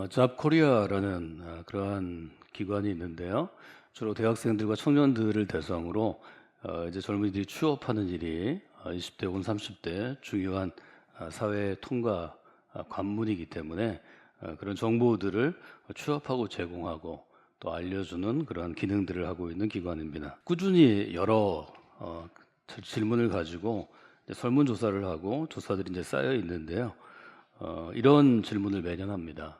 잡코리아라는 그러한 기관이 있는데요. 주로 대학생들과 청년들을 대상으로 이제 젊은이들이 취업하는 일이 20대 혹은 30대 중요한 사회 통과 관문이기 때문에 그런 정보들을 취합하고 제공하고 또 알려주는 그러한 기능들을 하고 있는 기관입니다. 꾸준히 여러 질문을 가지고 이제 설문조사를 하고 조사들이 이제 쌓여 있는데요. 이런 질문을 매년 합니다.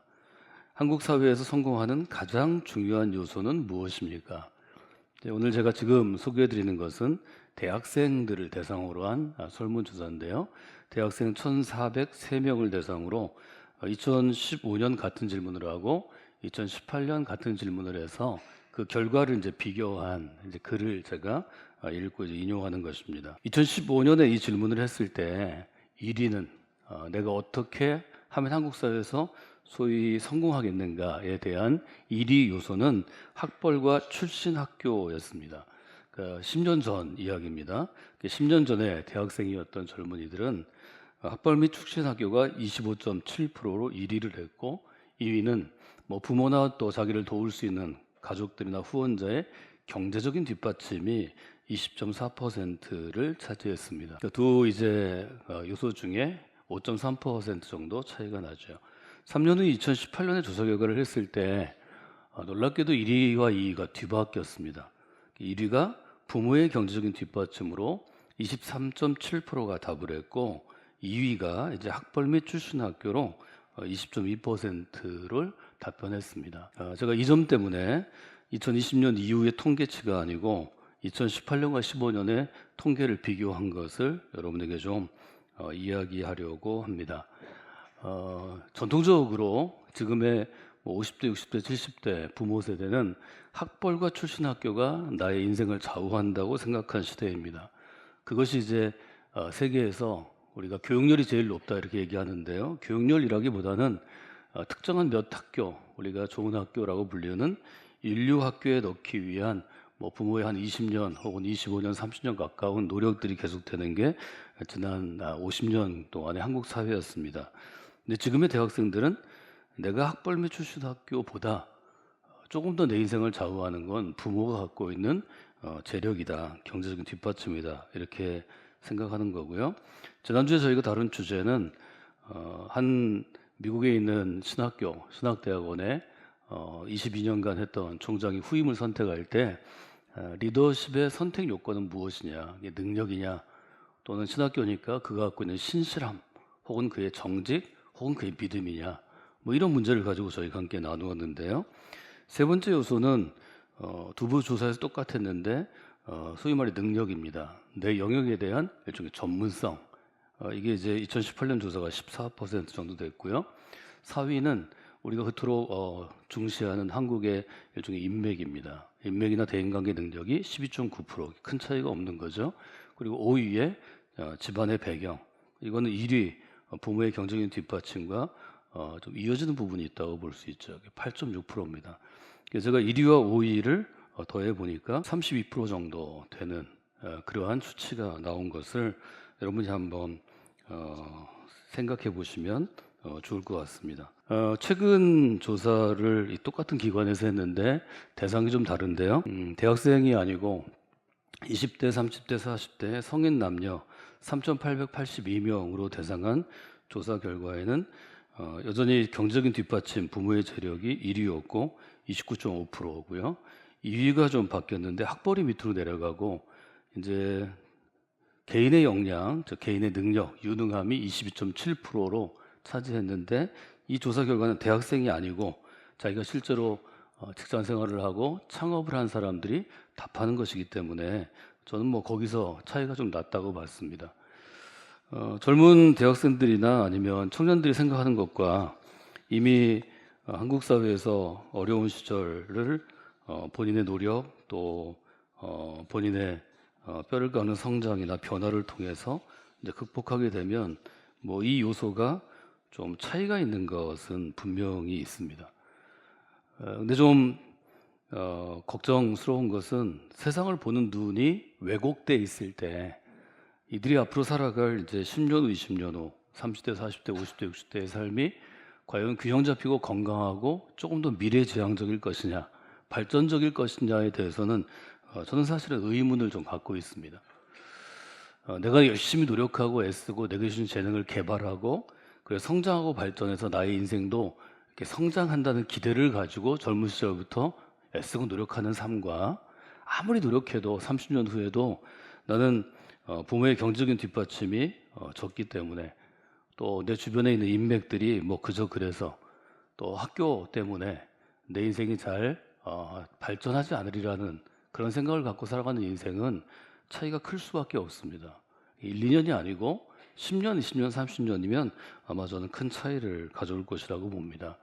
한국 사회에서 성공하는 가장 중요한 요소는 무엇입니까? 오늘 제가 지금 소개해 드리는 것은 대학생들을 대상으로 한 설문조사인데요. 대학생 1,403명을 대상으로 2015년 같은 질문을 하고 2018년 같은 질문을 해서 그 결과를 이제 비교한 이제 글을 제가 읽고 이제 인용하는 것입니다. 2015년에 이 질문을 했을 때 1위는 내가 어떻게 하면 한국 사회에서 소위 성공하겠는가에 대한 1위 요소는 학벌과 출신 학교였습니다. 10년 전 이야기입니다. 10년 전에 대학생이었던 젊은이들은 학벌 및 출신 학교가 25.7%로 1위를 했고 2위는 뭐 부모나 또 자기를 도울 수 있는 가족들이나 후원자의 경제적인 뒷받침이 20.4%를 차지했습니다. 두 이제 요소 중에 5.3% 정도 차이가 나죠. 3년 후 2018년에 조사 결과를 했을 때 놀랍게도 1위와 2위가 뒤바뀌었습니다. 1위가 부모의 경제적인 뒷받침으로 23.7%가 답을 했고 2위가 이제 학벌 및 출신 학교로 20.2%를 답변했습니다. 제가 이 점 때문에 2020년 이후의 통계치가 아니고 2018년과 15년의 통계를 비교한 것을 여러분에게 좀 이야기하려고 합니다. 전통적으로 지금의 50대, 60대, 70대 부모 세대는 학벌과 출신 학교가 나의 인생을 좌우한다고 생각한 시대입니다. 그것이 이제 세계에서 우리가 교육열이 제일 높다 이렇게 얘기하는데요. 교육열이라기보다는 특정한 몇 학교, 우리가 좋은 학교라고 불리는 인류 학교에 넣기 위한 뭐 부모의 한 20년 혹은 25년, 30년 가까운 노력들이 계속되는 게 지난 50년 동안의 한국 사회였습니다. 근데 지금의 대학생들은 내가 학벌 및 출신 학교보다 조금 더 내 인생을 좌우하는 건 부모가 갖고 있는 재력이다, 경제적인 뒷받침이다 이렇게 생각하는 거고요. 지난주에 저희가 다룬 주제는 한 미국에 있는 신학대학원에 22년간 했던 총장이 후임을 선택할 때 리더십의 선택 요건은 무엇이냐, 이게 능력이냐, 또는 신학교니까 그가 갖고 있는 신실함, 혹은 그의 정직, 혹은 그의 믿음이냐, 뭐 이런 문제를 가지고 저희가 함께 나누었는데요. 세 번째 요소는 두부 조사에서 똑같았는데 소위 말해 능력입니다. 내 영역에 대한 일종의 전문성. 이게 이제 2018년 조사가 14% 정도 됐고요. 4위는 우리가 그토록 중시하는 한국의 일종의 인맥입니다. 인맥이나 대인관계 능력이 12.9%, 큰 차이가 없는 거죠. 그리고 5위에 집안의 배경, 이거는 1위 부모의 경제적인 뒷받침과 좀 이어지는 부분이 있다고 볼 수 있죠. 8.6%입니다. 그래서 제가 1위와 5위를 더해 보니까 32% 정도 되는 그러한 수치가 나온 것을 여러분이 한번 생각해 보시면 좋을 것 같습니다. 최근 조사를 이 똑같은 기관에서 했는데 대상이 좀 다른데요. 대학생이 아니고 20대, 30대, 40대 성인 남녀 3,882명으로 대상한 조사 결과에는 여전히 경제적인 뒷받침, 부모의 재력이 1위였고 29.5%고요. 2위가 좀 바뀌었는데 학벌이 밑으로 내려가고 이제 개인의 역량, 즉 개인의 능력, 유능함이 22.7%로 차지했는데 이 조사 결과는 대학생이 아니고 자기가 실제로 직장 생활을 하고 창업을 한 사람들이 답하는 것이기 때문에 저는 뭐 거기서 차이가 좀 났다고 봤습니다. 젊은 대학생들이나 아니면 청년들이 생각하는 것과 이미 한국 사회에서 어려운 시절을 본인의 노력 또 본인의 뼈를 까는 성장이나 변화를 통해서 이제 극복하게 되면 뭐 이 요소가 좀 차이가 있는 것은 분명히 있습니다. 근데 좀 걱정스러운 것은 세상을 보는 눈이 왜곡돼 있을 때 이들이 앞으로 살아갈 이제 10년 후, 20년 후, 30대, 40대, 50대, 60대의 삶이 과연 균형 잡히고 건강하고 조금 더 미래지향적일 것이냐, 발전적일 것이냐에 대해서는 저는 사실은 의문을 좀 갖고 있습니다. 내가 열심히 노력하고 애쓰고 내가 주신 재능을 개발하고 그래 성장하고 발전해서 나의 인생도 이렇게 성장한다는 기대를 가지고 젊은 시절부터 애쓰고 노력하는 삶과 아무리 노력해도 30년 후에도 나는 부모의 경제적인 뒷받침이 적기 때문에 또 내 주변에 있는 인맥들이 뭐 그저 그래서 또 학교 때문에 내 인생이 잘 발전하지 않으리라는 그런 생각을 갖고 살아가는 인생은 차이가 클 수밖에 없습니다. 1, 2년이 아니고 10년, 20년, 30년이면 아마 저는 큰 차이를 가져올 것이라고 봅니다.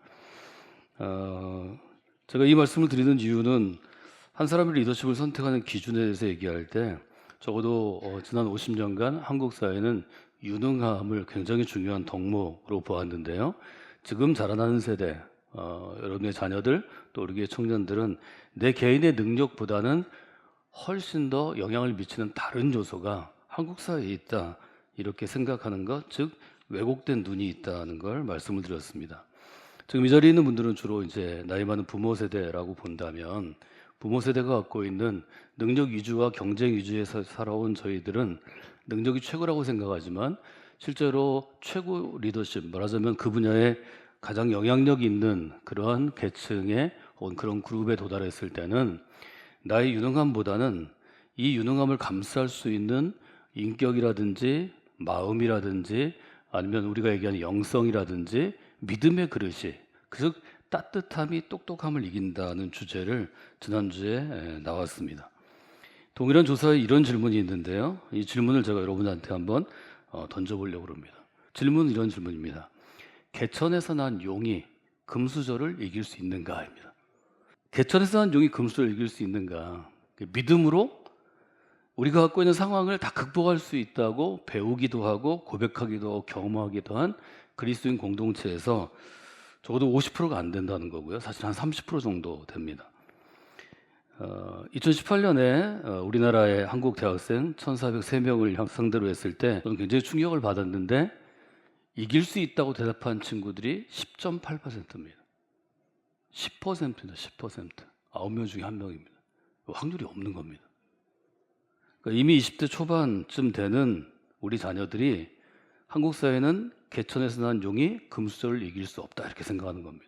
제가 이 말씀을 드리는 이유는 한 사람의 리더십을 선택하는 기준에 대해서 얘기할 때 적어도 지난 50년간 한국 사회는 유능함을 굉장히 중요한 덕목으로 보았는데요. 지금 자라나는 세대, 여러분의 자녀들 또 우리의 청년들은 내 개인의 능력보다는 훨씬 더 영향을 미치는 다른 요소가 한국 사회에 있다 이렇게 생각하는 것, 즉 왜곡된 눈이 있다는 걸 말씀을 드렸습니다. 지금 이 자리에 있는 분들은 주로 이제 나이 많은 부모 세대라고 본다면 부모 세대가 갖고 있는 능력 위주와 경쟁 위주에서 살아온 저희들은 능력이 최고라고 생각하지만 실제로 최고 리더십, 말하자면 그 분야에 가장 영향력 있는 그러한 계층에 혹은 그런 그룹에 도달했을 때는 나의 유능함보다는 이 유능함을 감쌀 수 있는 인격이라든지 마음이라든지 아니면 우리가 얘기하는 영성이라든지 믿음의 그릇이 즉 따뜻함이 똑똑함을 이긴다는 주제를 지난주에 나왔습니다. 동일한 조사에 이런 질문이 있는데요. 이 질문을 제가 여러분한테 한번 던져보려고 합니다. 질문은 이런 질문입니다. 개천에서 난 용이 금수저를 이길 수 있는가입니다. 개천에서 난 용이 금수저를 이길 수 있는가? 믿음으로 우리가 갖고 있는 상황을 다 극복할 수 있다고 배우기도 하고 고백하기도 하고 경험하기도 한 그리스도인 공동체에서 적어도 50%가 안 된다는 거고요. 사실 한 30% 정도 됩니다. 2018년에 우리나라의 한국 대학생 1,403명을 상대로 했을 때 저는 굉장히 충격을 받았는데 이길 수 있다고 대답한 친구들이 10.8%입니다. 10%입니다. 10%. 9명 중에 1명입니다. 확률이 없는 겁니다. 그러니까 이미 20대 초반쯤 되는 우리 자녀들이 한국 사회는 개천에서 난 용이 금수저를 이길 수 없다 이렇게 생각하는 겁니다.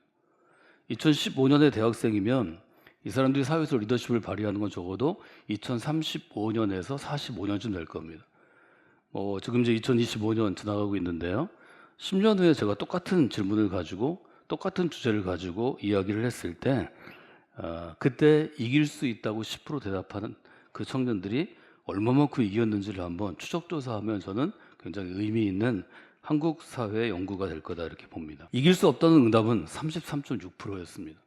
2015년에 대학생이면 이 사람들이 사회에서 리더십을 발휘하는 건 적어도 2035년에서 45년쯤 될 겁니다. 지금 이제 2025년 지나가고 있는데요. 10년 후에 제가 똑같은 질문을 가지고 똑같은 주제를 가지고 이야기를 했을 때 그때 이길 수 있다고 10% 대답하는 그 청년들이 얼마만큼 이겼는지를 한번 추적조사하면 저는 굉장히 의미 있는 한국 사회 연구가 될 거다 이렇게 봅니다. 이길 수 없다는 응답은 33.6%였습니다.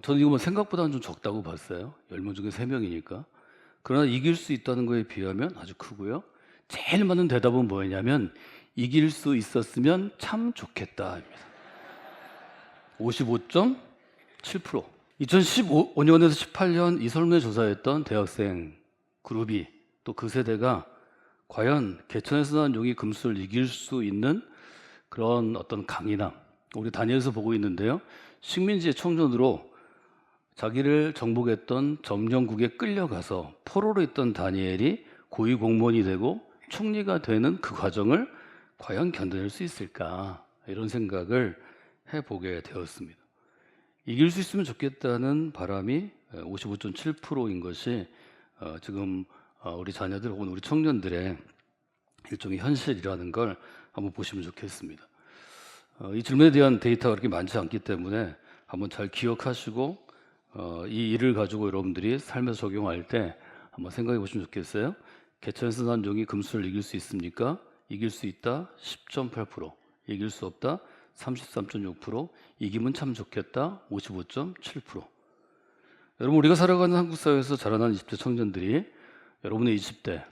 저는 이거 생각보다는 좀 적다고 봤어요. 10명 중에 3명이니까. 그러나 이길 수 있다는 거에 비하면 아주 크고요. 제일 많은 대답은 뭐였냐면 이길 수 있었으면 참 좋겠다입니다. 55.7%. 2015년에서 18년 이설문에 조사했던 대학생 그룹이 또 그 세대가 과연 개천에서 난 용이 금수를 이길 수 있는 그런 어떤 강인함, 우리 다니엘서 보고 있는데요. 식민지의 청년으로 자기를 정복했던 점령국에 끌려가서 포로로 있던 다니엘이 고위 공무원이 되고 총리가 되는 그 과정을 과연 견뎌낼 수 있을까 이런 생각을 해보게 되었습니다. 이길 수 있으면 좋겠다는 바람이 55.7%인 것이 지금 우리 자녀들 혹은 우리 청년들의 일종의 현실이라는 걸 한번 보시면 좋겠습니다. 이 질문에 대한 데이터가 그렇게 많지 않기 때문에 한번 잘 기억하시고 이 일을 가지고 여러분들이 삶에서 적용할 때 한번 생각해 보시면 좋겠어요. 개천에서 난 용이 금수를 이길 수 있습니까? 이길 수 있다 10.8%, 이길 수 없다 33.6%, 이기면 참 좋겠다 55.7%. 여러분 우리가 살아가는 한국 사회에서 자라난 20대 청년들이 여러분의 20대,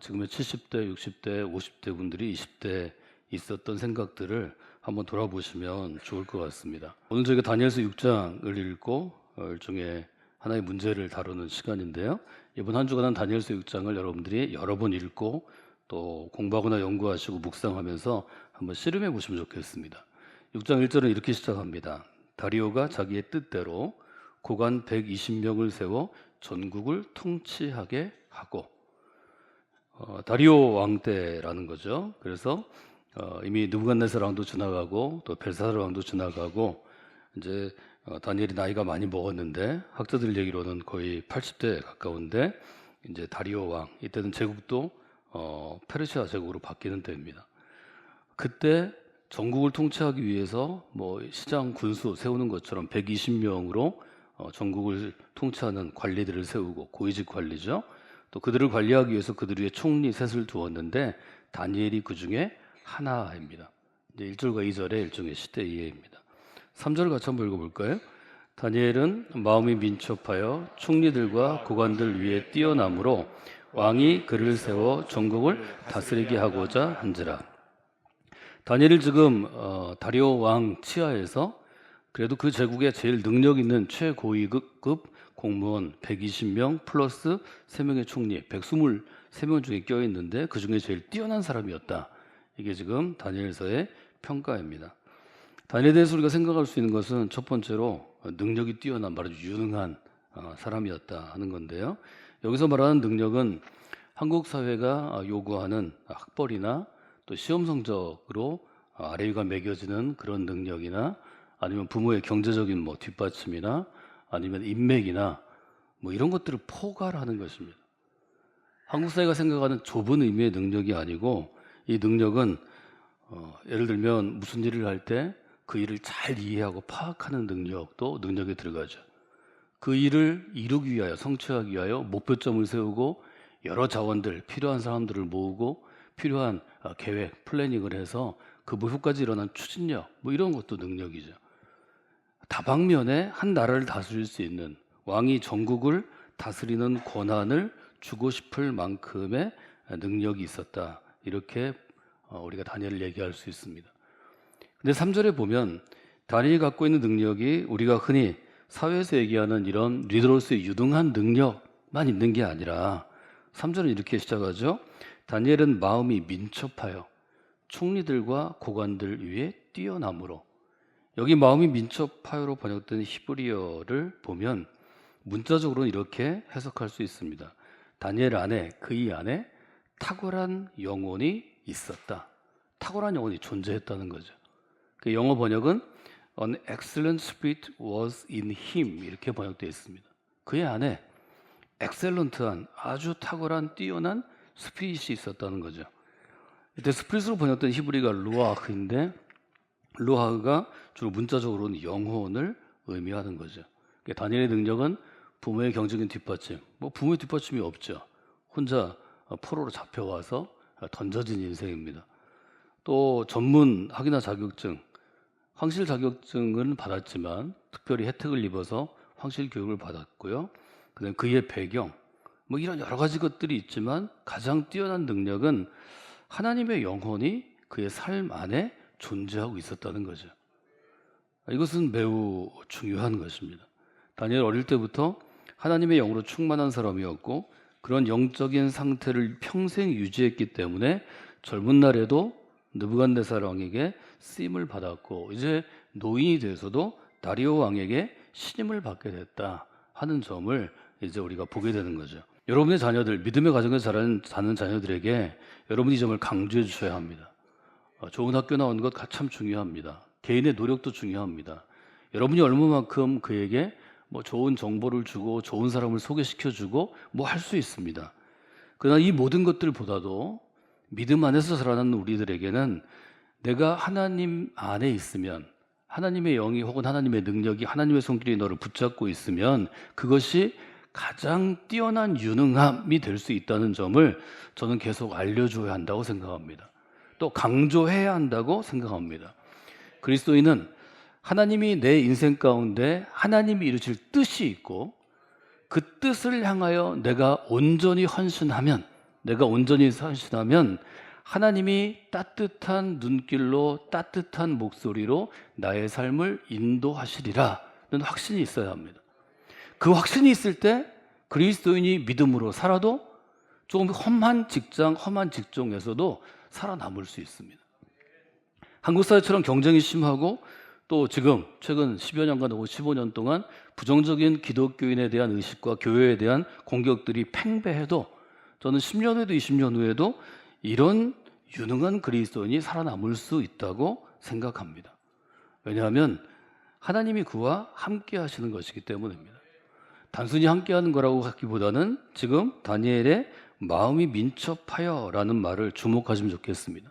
지금의 70대, 60대, 50대 분들이 20대에 있었던 생각들을 한번 돌아보시면 좋을 것 같습니다. 오늘 저희가 다니엘서 6장을 읽고 일종의 하나의 문제를 다루는 시간인데요. 이번 한 주간은 다니엘서 6장을 여러분들이 여러 번 읽고 또 공부하거나 연구하시고 묵상하면서 한번 씨름해 보시면 좋겠습니다. 6장 1절은 이렇게 시작합니다. 다리오가 자기의 뜻대로 고관 120명을 세워 전국을 통치하게 하고, 다리오 왕 때라는 거죠. 그래서 이미 느부갓네살 왕도 지나가고 또 벨사살 왕도 지나가고 이제 다니엘이 나이가 많이 먹었는데 학자들 얘기로는 거의 80대 가까운데 이제 다리오 왕, 이때는 제국도 페르시아 제국으로 바뀌는 때입니다. 그때 전국을 통치하기 위해서 뭐 시장 군수 세우는 것처럼 120명으로 전국을 통치하는 관리들을 세우고, 고위직 관리죠. 또 그들을 관리하기 위해서 그들 위에 총리 셋을 두었는데 다니엘이 그 중에 하나입니다. 이제 1절과 2절의 일종의 시대 이해입니다. 3절 같이 한번 읽어볼까요? 다니엘은 마음이 민첩하여 총리들과 고관들 위에 뛰어남으로 왕이 그를 세워 전국을 다스리게 하고자 한지라. 다니엘을 지금 다리오 왕 치하에서 그래도 그 제국에 제일 능력 있는 최고위급 공무원 120명 플러스 3명의 총리 123명 중에 껴있는데 그 중에 제일 뛰어난 사람이었다. 이게 지금 다니엘서의 평가입니다. 다니엘에 대해서 우리가 생각할 수 있는 것은 첫 번째로 능력이 뛰어난, 말하자면 유능한 사람이었다 하는 건데요. 여기서 말하는 능력은 한국 사회가 요구하는 학벌이나 또 시험 성적으로 아래위가 매겨지는 그런 능력이나 아니면 부모의 경제적인 뭐 뒷받침이나 아니면 인맥이나 뭐 이런 것들을 포괄하는 것입니다. 한국 사회가 생각하는 좁은 의미의 능력이 아니고, 이 능력은 예를 들면 무슨 일을 할 때 그 일을 잘 이해하고 파악하는 능력도 능력에 들어가죠. 그 일을 이루기 위하여, 성취하기 위하여 목표점을 세우고 여러 자원들, 필요한 사람들을 모으고 필요한 계획, 플래닝을 해서 그 목표까지 일어난 추진력, 뭐 이런 것도 능력이죠. 다방면에 한 나라를 다스릴 수 있는, 왕이 전국을 다스리는 권한을 주고 싶을 만큼의 능력이 있었다. 이렇게 우리가 다니엘을 얘기할 수 있습니다. 근데 3절에 보면 다니엘이 갖고 있는 능력이 우리가 흔히 사회에서 얘기하는 이런 리더로서의 유능한 능력만 있는 게 아니라 3절은 이렇게 시작하죠. 다니엘은 마음이 민첩하여 총리들과 고관들 위에 뛰어남으로. 여기 마음이 민첩하여로 번역된 히브리어를 보면 문자적으로는 이렇게 해석할 수 있습니다. 다니엘 안에, 그의 안에 탁월한 영혼이 있었다. 탁월한 영혼이 존재했다는 거죠. 그 영어 번역은 An excellent spirit was in him 이렇게 번역되어 있습니다. 그의 안에 엑셀런트한, 아주 탁월한, 뛰어난 스피릿이 있었다는 거죠. 이때 스피릿으로 번역된 히브리가 루아흐인데, 루아흐가 주로 문자적으로는 영혼을 의미하는 거죠. 다니엘의 능력은 부모의 경제적인 뒷받침, 뭐 부모의 뒷받침이 없죠. 혼자 포로로 잡혀와서 던져진 인생입니다. 또 전문 학위나 자격증, 황실 자격증은 받았지만 특별히 혜택을 입어서 황실 교육을 받았고요. 그다음에 그의 배경, 뭐 이런 여러 가지 것들이 있지만 가장 뛰어난 능력은 하나님의 영혼이 그의 삶 안에 존재하고 있었다는 거죠. 이것은 매우 중요한 것입니다. 다니엘 어릴 때부터 하나님의 영으로 충만한 사람이었고, 그런 영적인 상태를 평생 유지했기 때문에 젊은 날에도 느부갓네살 왕에게 쓰임을 받았고, 이제 노인이 돼서도 다리오 왕에게 신임을 받게 됐다 하는 점을 이제 우리가 보게 되는 거죠. 여러분의 자녀들, 믿음의 가정에서 자라는 자녀들에게 여러분이 이 점을 강조해 주셔야 합니다. 좋은 학교 나오는 것 참 중요합니다. 개인의 노력도 중요합니다. 여러분이 얼마만큼 그에게 뭐 좋은 정보를 주고 좋은 사람을 소개시켜주고 뭐 할 수 있습니다. 그러나 이 모든 것들보다도 믿음 안에서 자라나는 우리들에게는 내가 하나님 안에 있으면, 하나님의 영이 혹은 하나님의 능력이, 하나님의 손길이 너를 붙잡고 있으면 그것이 가장 뛰어난 유능함이 될 수 있다는 점을 저는 계속 알려줘야 한다고 생각합니다. 또 강조해야 한다고 생각합니다. 그리스도인은 하나님이 내 인생 가운데 하나님이 이루실 뜻이 있고, 그 뜻을 향하여 내가 온전히 헌신하면 하나님이 따뜻한 눈길로, 따뜻한 목소리로 나의 삶을 인도하시리라는 확신이 있어야 합니다. 그 확신이 있을 때 그리스도인이 믿음으로 살아도 조금 험한 직종에서도 살아남을 수 있습니다. 한국 사회처럼 경쟁이 심하고 또 지금 최근 10여 년간 혹은 15년 동안 부정적인 기독교인에 대한 의식과 교회에 대한 공격들이 팽배해도 저는 10년 후에도 20년 후에도 이런 유능한 그리스도인이 살아남을 수 있다고 생각합니다. 왜냐하면 하나님이 그와 함께 하시는 것이기 때문입니다. 단순히 함께 하는 거라고 하기보다는 지금 다니엘의 마음이 민첩하여라는 말을 주목하시면 좋겠습니다.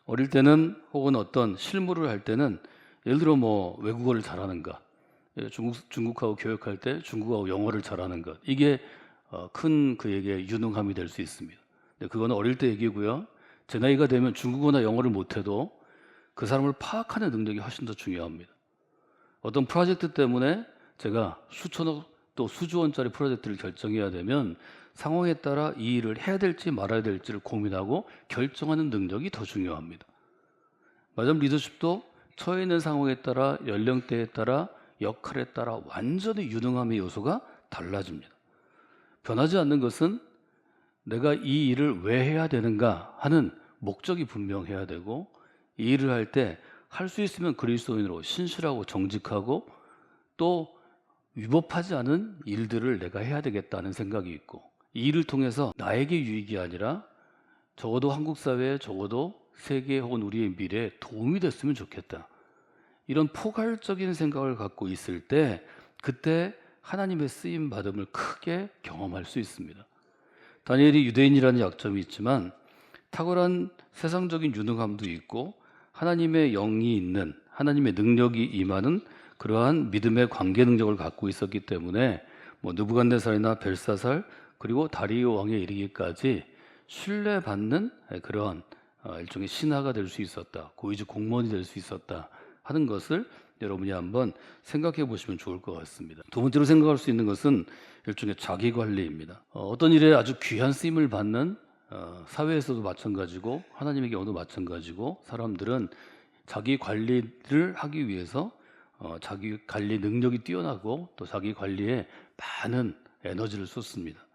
어릴 때는 혹은 어떤 실무를 할 때는 예를 들어 뭐 외국어를 잘하는 것, 중국하고 교역할 때 중국하고 영어를 잘하는 것, 이게 큰 그에게 유능함이 될 수 있습니다. 근데 그건 어릴 때 얘기고요. 제 나이가 되면 중국어나 영어를 못해도 그 사람을 파악하는 능력이 훨씬 더 중요합니다. 어떤 프로젝트 때문에 제가 수천억 또 수조 원짜리 프로젝트를 결정해야 되면 상황에 따라 이 일을 해야 될지 말아야 될지를 고민하고 결정하는 능력이 더 중요합니다. 마지막 리더십도 처해 있는 상황에 따라 연령대에 따라 역할에 따라 완전히 유능함의 요소가 달라집니다. 변하지 않는 것은 내가 이 일을 왜 해야 되는가 하는 목적이 분명해야 되고 이 일을 할 때 할 수 있으면 그리스도인으로 신실하고 정직하고 또 위법하지 않은 일들을 내가 해야 되겠다는 생각이 있고 이 일을 통해서 나에게 유익이 아니라 적어도 한국 사회에 적어도 세계 혹은 우리의 미래에 도움이 됐으면 좋겠다. 이런 포괄적인 생각을 갖고 있을 때 그때 하나님의 쓰임 받음을 크게 경험할 수 있습니다. 다니엘이 유대인이라는 약점이 있지만 탁월한 세상적인 유능함도 있고 하나님의 영이 있는 하나님의 능력이 임하는 그러한 믿음의 관계 능력을 갖고 있었기 때문에 뭐 느부갓네살이나 벨사살 그리고 다리오 왕에 이르기까지 신뢰받는 그러한 일종의 신하가 될 수 있었다. 고위직 공무원이 될 수 있었다 하는 것을 여러분이 한번 생각해 보시면 좋을 것 같습니다. 두 번째로 생각할 수 있는 것은 일종의 자기관리입니다. 어떤 일에 아주 귀한 쓰임을 받는 사회에서도 마찬가지고 하나님의 경우도 마찬가지고 사람들은 자기 관리를 하기 위해서 자기 관리 능력이 뛰어나고 또 자기 관리에 많은 에너지를 쏟습니다.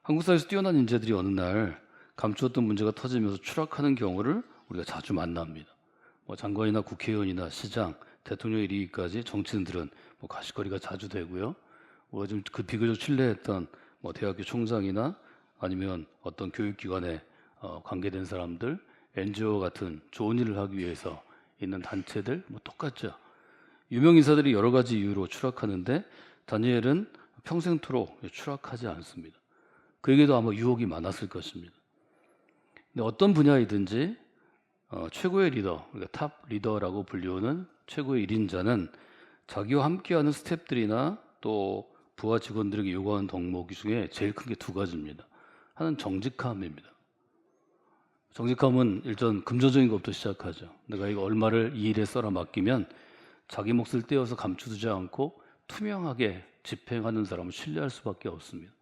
한국 사회에서 뛰어난 인재들이 어느 날 감추었던 문제가 터지면서 추락하는 경우를 우리가 자주 만납니다. 뭐 장관이나 국회의원이나 시장, 대통령에 이르기까지 정치인들은 뭐 가십거리가 자주 되고요. 좀 그 비교적 신뢰했던 뭐 대학교 총장이나 아니면 어떤 교육기관에 관계된 사람들, NGO 같은 좋은 일을 하기 위해서 있는 단체들 뭐 똑같죠. 유명 인사들이 여러 가지 이유로 추락하는데 다니엘은 평생토록 추락하지 않습니다. 그에게도 아마 유혹이 많았을 것입니다. 근데 어떤 분야이든지 최고의 리더, 그러니까 탑 리더라고 불리우는 최고의 1인자는 자기와 함께하는 스태프들이나 또 부하 직원들에게 요구하는 덕목 중에 제일 큰 게 두 가지입니다. 하나는 정직함입니다. 정직함은 일단 금전적인 것부터 시작하죠. 내가 이거 얼마를 이 일에 써라 맡기면 자기 몫을 떼어서 감추지 않고 투명하게 집행하는 사람을 신뢰할 수밖에 없습니다.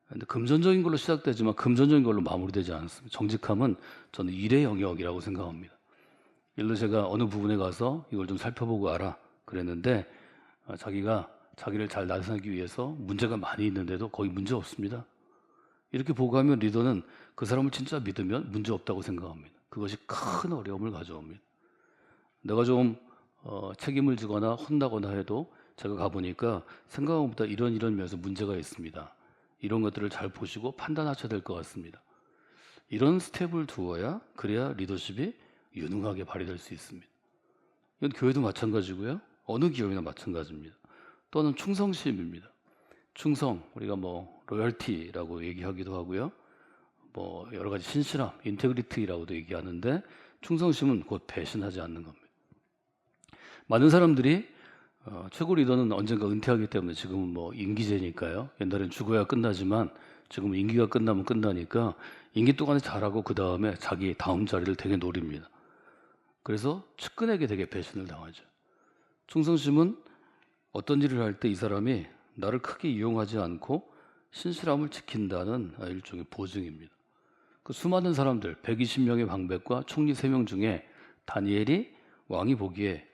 근데 금전적인 걸로 시작되지만 금전적인 걸로 마무리되지 않습니다. 정직함은 저는 일의 영역이라고 생각합니다. 예를 들어 제가 어느 부분에 가서 이걸 좀 살펴보고 알아 그랬는데 자기가 자기를 잘 나타내기 위해서 문제가 많이 있는데도 거의 문제 없습니다. 이렇게 보고하면 리더는 그 사람을 진짜 믿으면 문제 없다고 생각합니다. 그것이 큰 어려움을 가져옵니다. 내가 좀 책임을 지거나 혼나거나 해도 제가 가보니까 생각한 것보다 이런 면에서 문제가 있습니다. 이런 것들을 잘 보시고 판단하셔야 될 것 같습니다. 이런 스텝을 두어야 그래야 리더십이 유능하게 발휘될 수 있습니다. 이건 교회도 마찬가지고요. 어느 기업이나 마찬가지입니다. 또는 충성심입니다. 충성, 우리가 뭐 로열티라고 얘기하기도 하고요. 뭐 여러 가지 신실함, 인테그리티라고도 얘기하는데 충성심은 곧 배신하지 않는 겁니다. 많은 사람들이 최고 리더는 언젠가 은퇴하기 때문에 지금은 뭐 임기제니까요. 옛날엔 죽어야 끝나지만 지금은 임기가 끝나면 끝나니까 임기 동안에 잘하고 그 다음에 자기 다음 자리를 되게 노립니다. 그래서 측근에게 되게 배신을 당하죠. 충성심은 어떤 일을 할 때 이 사람이 나를 크게 이용하지 않고 신실함을 지킨다는 일종의 보증입니다. 그 수많은 사람들 120명의 방백과 총리 3명 중에 다니엘이 왕이 보기에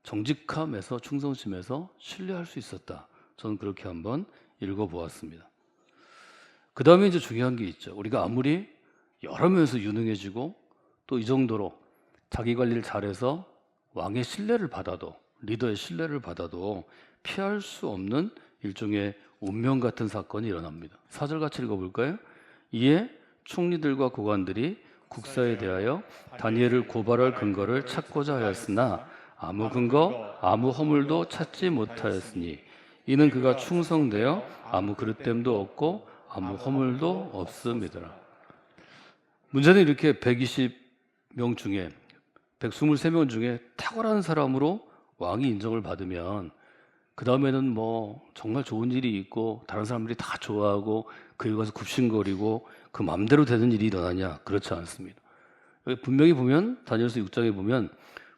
정직함에서 충성심에서 신뢰할 수 있었다. 저는 그렇게 한번 읽어보았습니다. 그 다음에 이제 중요한 게 있죠. 우리가 아무리 여러 면에서 유능해지고 또 이 정도로 자기 관리를 잘해서 왕의 신뢰를 받아도, 리더의 신뢰를 받아도 피할 수 없는 일종의 운명 같은 사건이 일어납니다. 4절 같이 읽어볼까요? 이에 총리들과 고관들이 국사에 대하여 다니엘을 고발할 근거를 찾고자 하였으나 아무 근거, 아무 허물도 찾지 못하였으니 이는 그가 충성되어 아무 그릇됨도 없고 아무 허물도 없음이더라. 문제는 이렇게 120명 중에 123명 중에 탁월한 사람으로 왕이 인정을 받으면 그 다음에는 뭐 정말 좋은 일이 있고 다른 사람들이 다 좋아하고 그에 가서 굽신거리고 그 맘대로 되는 일이 일어나냐? 그렇지 않습니다. 여기 분명히 보면 다니엘서 6장에 보면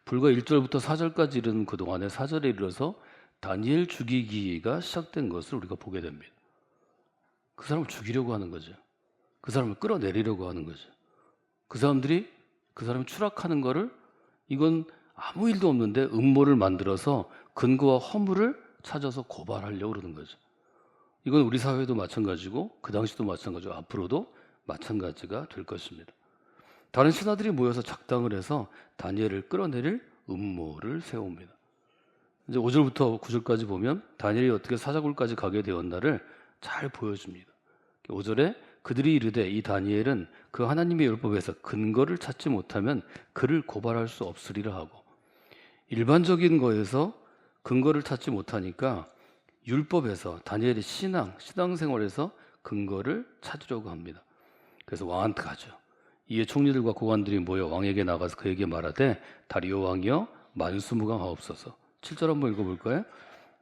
불과 1절부터 4절까지 이르는 그동안에 4절에 이르러서 다니엘 죽이기가 시작된 것을 우리가 보게 됩니다. 그 사람을 죽이려고 하는 거죠. 그 사람을 끌어내리려고 하는 거죠. 그 사람들이 그 사람이 추락하는 거를 이건 아무 일도 없는데 음모를 만들어서 근거와 허물을 찾아서 고발하려고 그러는 거죠. 이건 우리 사회도 마찬가지고 그 당시도 마찬가지고 앞으로도 마찬가지가 될 것입니다. 다른 신하들이 모여서 작당을 해서 다니엘을 끌어내릴 음모를 세웁니다. 이제 5절부터 9절까지 보면 다니엘이 어떻게 사자굴까지 가게 되었나를 잘 보여줍니다. 5절에 그들이 이르되 이 다니엘은 그 하나님의 율법에서 근거를 찾지 못하면 그를 고발할 수 없으리라 하고, 일반적인 거에서 근거를 찾지 못하니까 율법에서 다니엘의 신앙생활에서 근거를 찾으려고 합니다. 그래서 왕한테 가죠. 이에 총리들과 고관들이 모여 왕에게 나가서 그에게 말하되 다리오 왕이여 만수무강하옵소서. 7절 한번 읽어볼까요?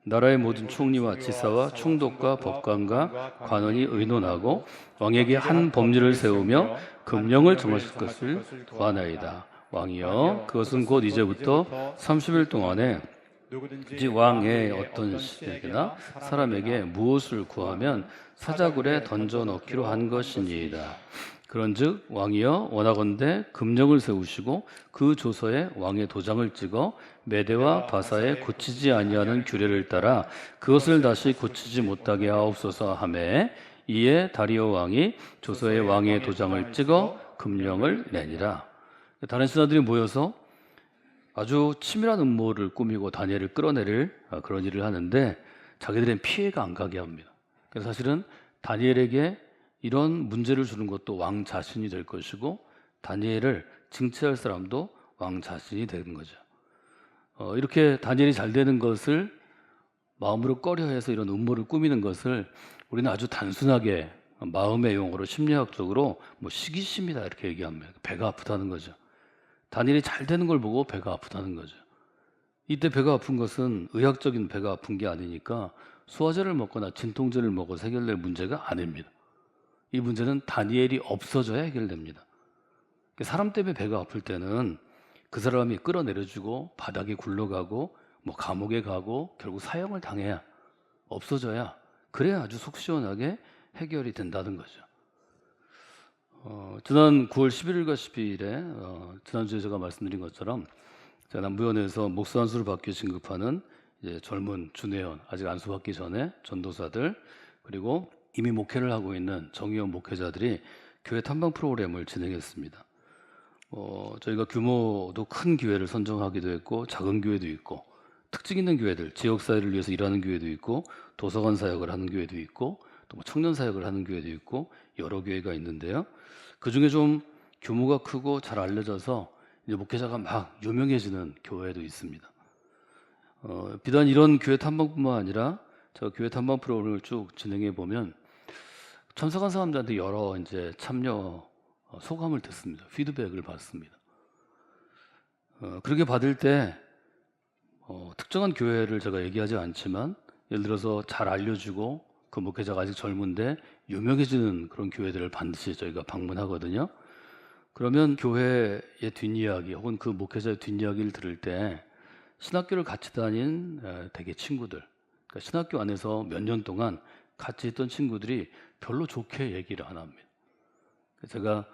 나라의 모든 총리와 지사와 총독과 법관과 관원이 의논하고 왕에게 한 법률을 세우며 금령을 정하실 것을 구하나이다. 왕이여 그것은 곧 이제부터 30일 동안에 누구든지 왕의 어떤 시에게나 사람에게 무엇을 구하면 사자굴에 던져 넣기로 한 것이니이다. 그런즉 왕이여 원하건대 금령을 세우시고 그 조서에 왕의 도장을 찍어 메대와 바사에 고치지 아니하는 규례를 따라 그것을 다시 고치지 못하게 하옵소서 하매, 이에 다리오 왕이 조서에 왕의 도장을 찍어 금령을 내니라. 다른 신하들이 모여서 아주 치밀한 음모를 꾸미고 다니엘을 끌어내릴 그런 일을 하는데 자기들은 피해가 안 가게 합니다. 그래서 사실은 다니엘에게 이런 문제를 주는 것도 왕 자신이 될 것이고 다니엘을 징치할 사람도 왕 자신이 되는 거죠. 이렇게 다니엘이 잘 되는 것을 마음으로 꺼려해서 이런 음모를 꾸미는 것을 우리는 아주 단순하게 마음의 용어로 심리학적으로 뭐 시기심이다 이렇게 얘기합니다. 배가 아프다는 거죠. 다니엘이 잘 되는 걸 보고 배가 아프다는 거죠. 이때 배가 아픈 것은 의학적인 배가 아픈 게 아니니까 소화제를 먹거나 진통제를 먹어서 해결될 문제가 아닙니다. 이 문제는 다니엘이 없어져야 해결됩니다. 사람 때문에 배가 아플 때는 그 사람이 끌어내려주고 바닥에 굴러가고 뭐 감옥에 가고 결국 사형을 당해야, 없어져야, 그래야 아주 속 시원하게 해결이 된다는 거죠. 지난 9월 11일과 12일에 지난주에 제가 말씀드린 것처럼 제가 남부연에서 목사 안수를 받기 진급하는 이제 젊은 준회원, 아직 안수 받기 전에 전도사들, 그리고 이미 목회를 하고 있는 정의원 목회자들이 교회 탐방 프로그램을 진행했습니다. 저희가 규모도 큰 교회를 선정하기도 했고 작은 교회도 있고 특징 있는 교회들, 지역사회를 위해서 일하는 교회도 있고 도서관 사역을 하는 교회도 있고 또 뭐 청년 사역을 하는 교회도 있고 여러 교회가 있는데요. 그중에 좀 규모가 크고 잘 알려져서 이제 목회자가 막 유명해지는 교회도 있습니다. 비단 이런 교회 탐방뿐만 아니라 제가 교회 탐방 프로그램을 쭉 진행해 보면 참석한 사람들한테 여러 이제 참여 소감을 듣습니다. 피드백을 받습니다. 그렇게 받을 때 특정한 교회를 제가 얘기하지 않지만 예를 들어서 잘 알려주고 그 목회자가 아직 젊은데 유명해지는 그런 교회들을 반드시 저희가 방문하거든요. 그러면 교회의 뒷이야기 혹은 그 목회자의 뒷이야기를 들을 때 신학교를 같이 다닌 대개 친구들, 그러니까 신학교 안에서 몇 년 동안 같이 있던 친구들이 별로 좋게 얘기를 안 합니다. 제가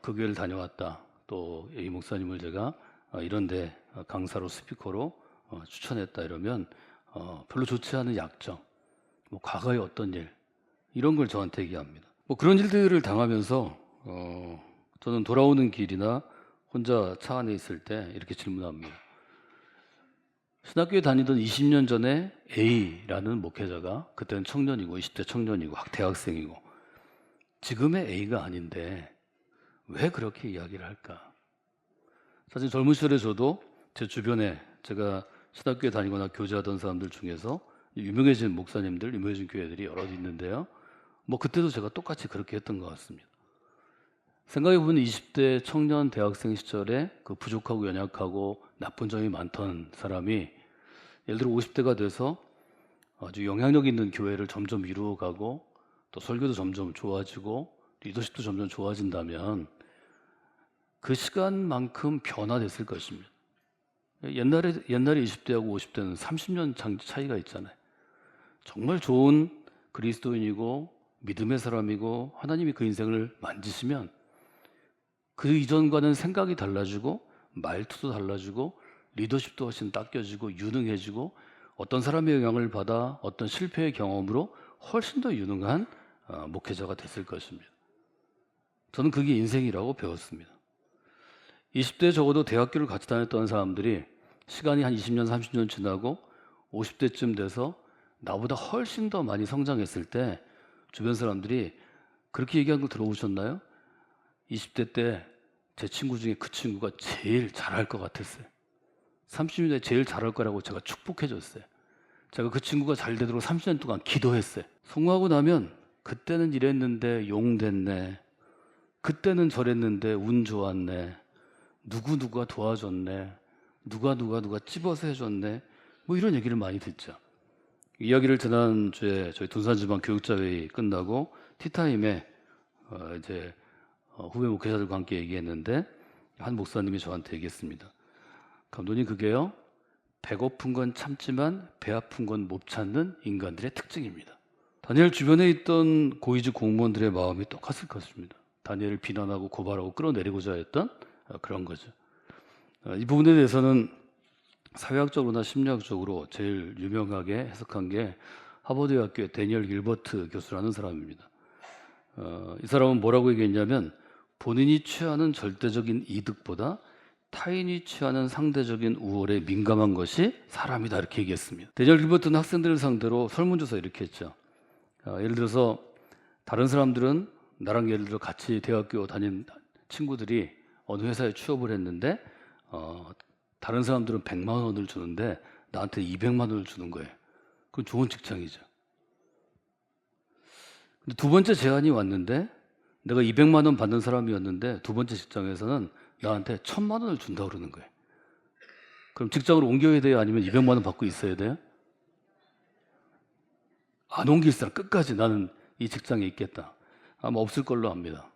그 교회를 다녀왔다, 또 이 목사님을 제가 이런데 강사로 스피커로 추천했다 이러면 별로 좋지 않은 약점, 뭐 과거의 어떤 일, 이런 걸 저한테 얘기합니다. 뭐 그런 일들을 당하면서 저는 돌아오는 길이나 혼자 차 안에 있을 때 이렇게 질문합니다. 신학교에 다니던 20년 전에 A라는 목회자가, 그때는 청년이고 20대 청년이고 대학생이고, 지금의 A가 아닌데 왜 그렇게 이야기를 할까? 사실 젊은 시절에 저도 제 주변에 제가 신학교에 다니거나 교제하던 사람들 중에서 유명해진 목사님들, 유명해진 교회들이 여러 있는데요. 뭐 그때도 제가 똑같이 그렇게 했던 것 같습니다. 생각해보면 20대 청년 대학생 시절에 그 부족하고 연약하고 나쁜 점이 많던 사람이 예를 들어 50대가 돼서 아주 영향력 있는 교회를 점점 이루어가고 또 설교도 점점 좋아지고 리더십도 점점 좋아진다면 그 시간만큼 변화됐을 것입니다. 옛날에 20대하고 50대는 30년 차이가 있잖아요. 정말 좋은 그리스도인이고 믿음의 사람이고 하나님이 그 인생을 만지시면 그 이전과는 생각이 달라지고 말투도 달라지고 리더십도 훨씬 닦여지고 유능해지고 어떤 사람의 영향을 받아 어떤 실패의 경험으로 훨씬 더 유능한 목회자가 됐을 것입니다. 저는 그게 인생이라고 배웠습니다. 20대에 적어도 대학교를 같이 다녔던 사람들이 시간이 한 20년, 30년 지나고 50대쯤 돼서 나보다 훨씬 더 많이 성장했을 때 주변 사람들이 그렇게 얘기한 거 들어보셨나요? 20대 때 제 친구 중에 그 친구가 제일 잘할 것 같았어요. 30년대 제일 잘할 거라고 제가 축복해 줬어요. 제가 그 친구가 잘 되도록 30년 동안 기도했어요. 성공하고 나면 그때는 이랬는데 용 됐네. 그때는 저랬는데 운 좋았네. 누가 도와줬네. 누가 찝어서 해줬네. 뭐 이런 얘기를 많이 듣죠. 이야기를 지난주에 저희 둔산지방 교육자회의 끝나고 티타임에 후배 목회자들과 함께 얘기했는데 한 목사님이 저한테 얘기했습니다. 감독님, 그게요, 배고픈 건 참지만 배 아픈 건 못 참는 인간들의 특징입니다. 다니엘 주변에 있던 고위직 공무원들의 마음이 똑같을 것입니다. 다니엘을 비난하고 고발하고 끌어내리고자 했던 그런 거죠. 이 부분에 대해서는 사회학적으로나 심리학적으로 제일 유명하게 해석한 게 하버드대학교의 데니얼 길버트 교수라는 사람입니다. 이 사람은 뭐라고 얘기했냐면 본인이 취하는 절대적인 이득보다 타인이 취하는 상대적인 우월에 민감한 것이 사람이다, 이렇게 얘기했습니다. 데니얼 길버트는 학생들을 상대로 설문조사 이렇게 했죠. 예를 들어서 다른 사람들은 나랑 예를 들어 같이 대학교 다닌 친구들이 어느 회사에 취업을 했는데 다른 사람들은 100만 원을 주는데 나한테 200만 원을 주는 거예요. 그건 좋은 직장이죠. 근데 두 번째 제안이 왔는데 내가 200만 원 받는 사람이었는데 두 번째 직장에서는 나한테 1000만 원을 준다고 그러는 거예요. 그럼 직장을 옮겨야 돼요? 아니면 200만 원 받고 있어야 돼요? 안 옮길 사람, 끝까지 나는 이 직장에 있겠다. 아마 없을 걸로 압니다.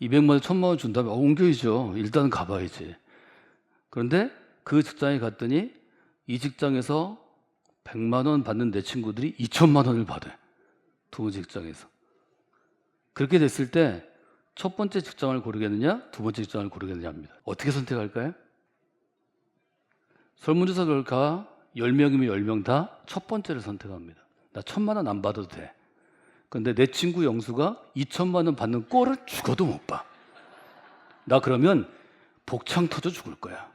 200만 원, 1000만 원 준다면 옮겨야죠. 일단은 가봐야지. 그런데 그 직장에 갔더니 이 직장에서 100만 원 받는 내 친구들이 2천만 원을 받아요. 두 번째 직장에서. 그렇게 됐을 때 첫 번째 직장을 고르겠느냐, 두 번째 직장을 고르겠느냐 합니다. 어떻게 선택할까요? 설문조사 결과 10명이면 10명 다 첫 번째를 선택합니다. 나 1000만 원 안 받아도 돼. 그런데 내 친구 영수가 2천만 원 받는 꼴을 죽어도 못 봐. 나 그러면 복창 터져 죽을 거야.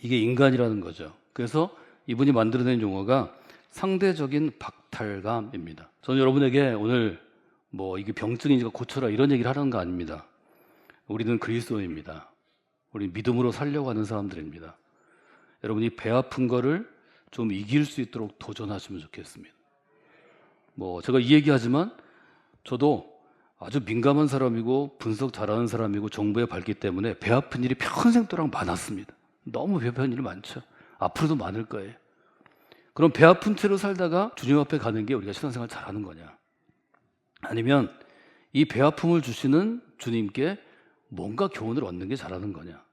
이게 인간이라는 거죠. 그래서 이분이 만들어낸 용어가 상대적인 박탈감입니다. 저는 여러분에게 오늘 이게 병증이니까 고쳐라 이런 얘기를 하는 거 아닙니다. 우리는 그리스도인입니다. 우리 믿음으로 살려고 하는 사람들입니다. 여러분이 배 아픈 거를 좀 이길 수 있도록 도전하시면 좋겠습니다. 제가 이 얘기하지만 저도 아주 민감한 사람이고 분석 잘하는 사람이고 정보에 밝기 때문에 배 아픈 일이 평생 동안 많았습니다. 너무 배 아픈 일이 많죠. 앞으로도 많을 거예요. 그럼 배 아픈 채로 살다가 주님 앞에 가는 게 우리가 신앙생활 잘하는 거냐? 아니면 이 배 아픔을 주시는 주님께 뭔가 교훈을 얻는 게 잘하는 거냐?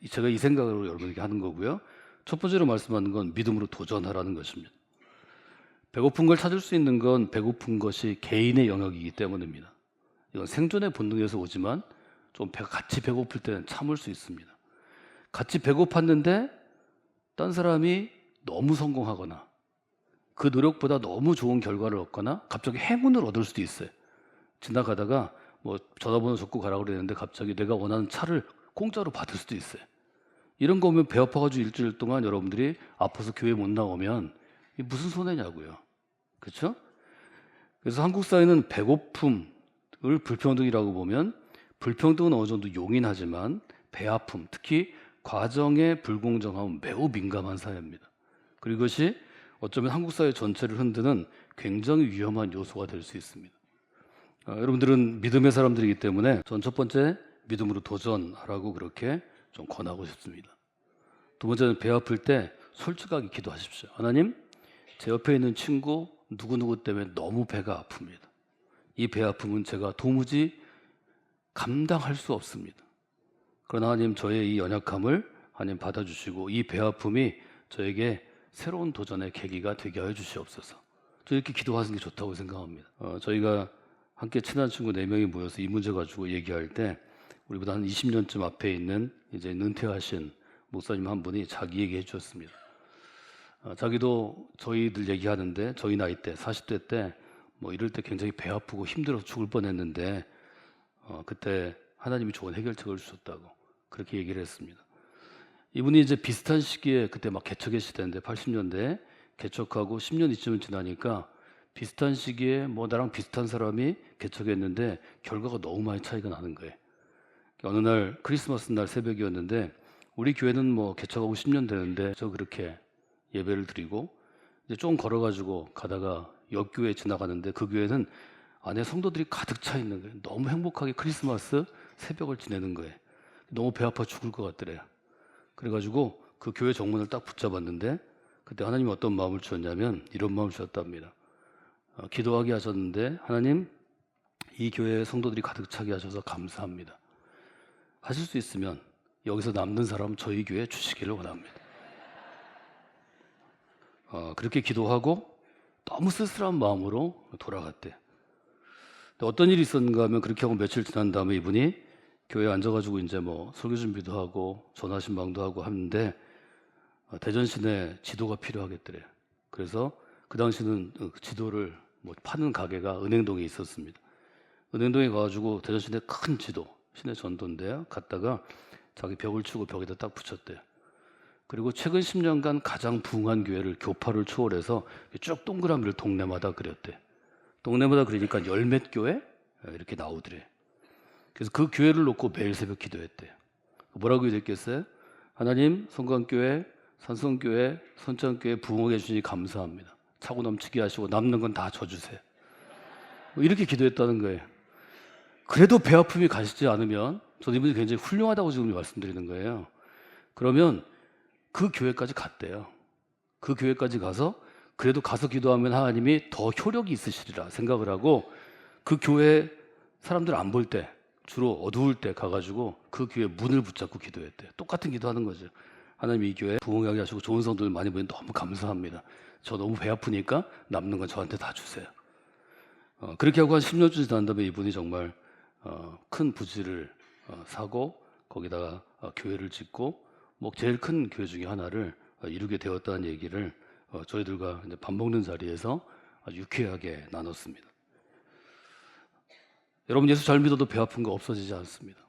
제가 이 생각으로 여러분에게 하는 거고요. 첫 번째로 말씀하는 건 믿음으로 도전하라는 것입니다. 배고픈 걸 찾을 수 있는 건 배고픈 것이 개인의 영역이기 때문입니다. 이건 생존의 본능에서 오지만 좀 같이 배고플 때는 참을 수 있습니다. 같이 배고팠는데 딴 사람이 너무 성공하거나 그 노력보다 너무 좋은 결과를 얻거나 갑자기 행운을 얻을 수도 있어요. 지나가다가 전화번호 적고 가라고 그랬는데 갑자기 내가 원하는 차를 공짜로 받을 수도 있어요. 이런 거 오면 배 아파가지고 일주일 동안 여러분들이 아파서 교회 못 나오면 이게 무슨 손해냐고요. 그렇죠? 그래서 한국 사회는 배고픔을 불평등이라고 보면 불평등은 어느 정도 용인하지만 배 아픔, 특히 과정의 불공정함은 매우 민감한 사회입니다. 그리고 이것이 어쩌면 한국 사회 전체를 흔드는 굉장히 위험한 요소가 될 수 있습니다. 여러분들은 믿음의 사람들이기 때문에 전 첫 번째 믿음으로 도전하라고 그렇게 좀 권하고 싶습니다. 두 번째는 배 아플 때 솔직하게 기도하십시오. 하나님, 제 옆에 있는 친구 누구누구 때문에 너무 배가 아픕니다. 이 배 아픔은 제가 도무지 감당할 수 없습니다. 그러나 하나님, 저의 이 연약함을 하나님 받아주시고 이 배 아픔이 저에게 새로운 도전의 계기가 되게 하여 주시옵소서. 저 이렇게 기도하는 게 좋다고 생각합니다. 저희가 함께 친한 친구 4명이 모여서 이 문제 가지고 얘기할 때 우리보다 한 20년쯤 앞에 있는 이제 은퇴하신 목사님 한 분이 자기 얘기해 주셨습니다. 자기도 저희들 얘기하는데 저희 나이 때 40대 때 뭐 이럴 때 굉장히 배 아프고 힘들어서 죽을 뻔했는데 그때 하나님이 좋은 해결책을 주셨다고 그렇게 얘기를 했습니다. 이분이 이제 비슷한 시기에 그때 막 개척의 시대인데 80년대에 개척하고 10년 이쯤 지나니까 비슷한 시기에 뭐 나랑 비슷한 사람이 개척했는데 결과가 너무 많이 차이가 나는 거예요. 어느 날 크리스마스 날 새벽이었는데 우리 교회는 뭐 개척하고 10년 되는데 저 그렇게 예배를 드리고 이제 좀 걸어가지고 가다가 옆 교회 지나가는데 그 교회는 안에 성도들이 가득 차 있는 거예요. 너무 행복하게 크리스마스 새벽을 지내는 거예요. 너무 배 아파 죽을 것 같더래요. 그래가지고 그 교회 정문을 딱 붙잡았는데 그때 하나님이 어떤 마음을 주셨냐면 이런 마음을 주셨답니다. 기도하게 하셨는데 하나님, 이 교회에 성도들이 가득 차게 하셔서 감사합니다. 하실 수 있으면 여기서 남는 사람 저희 교회에 주시기를 원합니다. 그렇게 기도하고 너무 쓸쓸한 마음으로 돌아갔대요. 어떤 일이 있었는가 하면 그렇게 하고 며칠 지난 다음에 이분이 교회에 앉아가지고 이제 뭐 설교 준비도 하고 전화 신방도 하고 하는데 대전 시내 지도가 필요하겠더래요. 그래서 그 당시는 지도를 뭐 파는 가게가 은행동에 있었습니다. 은행동에 가가지고 대전 시내 큰 지도, 시내 전도인데요. 갔다가 자기 벽을 치고 벽에다 딱 붙였대요. 그리고 최근 10년간 가장 부흥한 교회를 교파를 초월해서 쭉 동그라미를 동네마다 그렸대. 동네마다 그리니까 열몇 교회 이렇게 나오더래. 그래서 그 교회를 놓고 매일 새벽 기도했대요. 뭐라고 기도했겠어요? 하나님, 성광교회, 산성교회, 선창교회 부흥하게 해주시니 감사합니다. 차고 넘치게 하시고 남는 건 다 져주세요. 이렇게 기도했다는 거예요. 그래도 배 아픔이 가시지 않으면 저는 이분이 굉장히 훌륭하다고 지금 말씀드리는 거예요. 그러면 그 교회까지 갔대요. 그 교회까지 가서 그래도 가서 기도하면 하나님이 더 효력이 있으시리라 생각을 하고 그 교회 사람들 안 볼 때 주로 어두울 때 가가지고 그 교회 문을 붙잡고 기도했대요. 똑같은 기도하는 거죠. 하나님, 이 교회 부흥하게 하시고 좋은 성도들 많이 보니 너무 감사합니다. 저 너무 배 아프니까 남는 건 저한테 다 주세요. 그렇게 하고 한 10년쯤 지난 다음에 이분이 정말 큰 부지를 사고 거기다가 교회를 짓고 뭐 제일 큰 교회 중에 하나를 이루게 되었다는 얘기를 저희들과 이제 밥 먹는 자리에서 아주 유쾌하게 나눴습니다. 여러분, 예수 잘 믿어도 배 아픈 거 없어지지 않습니다.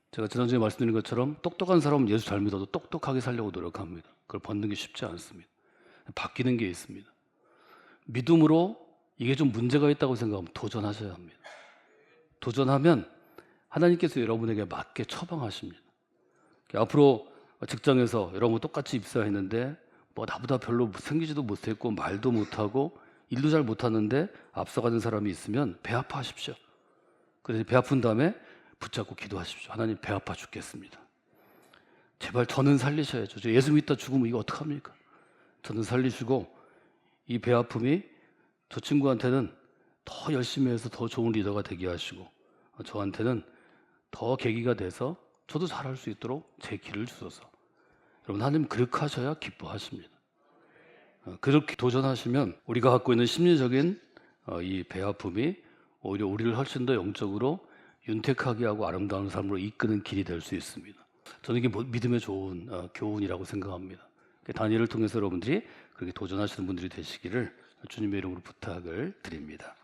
제가 지난주에 말씀드린 것처럼 똑똑한 사람은 예수 잘 믿어도 똑똑하게 살려고 노력합니다. 그걸 벗는 게 쉽지 않습니다. 바뀌는 게 있습니다. 믿음으로 이게 좀 문제가 있다고 생각하면 도전하셔야 합니다. 도전하면 하나님께서 여러분에게 맞게 처방하십니다. 앞으로 직장에서 여러분 똑같이 입사했는데 뭐 나보다 별로 생기지도 못했고 말도 못하고 일도 잘 못하는데 앞서가는 사람이 있으면 배 아파하십시오. 그래서 배 아픈 다음에 붙잡고 기도하십시오. 하나님, 배 아파 죽겠습니다. 제발 저는 살리셔야죠. 저 예수 믿다 죽으면 이거 어떡합니까? 저는 살리시고 이 배 아픔이 저 친구한테는 더 열심히 해서 더 좋은 리더가 되게 하시고 저한테는 더 계기가 돼서 저도 잘할 수 있도록 제 길을 주소서. 여러분, 하나님 그렇게 하셔야 기뻐하십니다. 그렇게 도전하시면 우리가 갖고 있는 심리적인 이 배 아픔이 오히려 우리를 훨씬 더 영적으로 윤택하게 하고 아름다운 삶으로 이끄는 길이 될 수 있습니다. 저는 이게 믿음의 좋은 교훈이라고 생각합니다. 다니엘을 통해서 여러분들이 그렇게 도전하시는 분들이 되시기를 주님의 이름으로 부탁을 드립니다.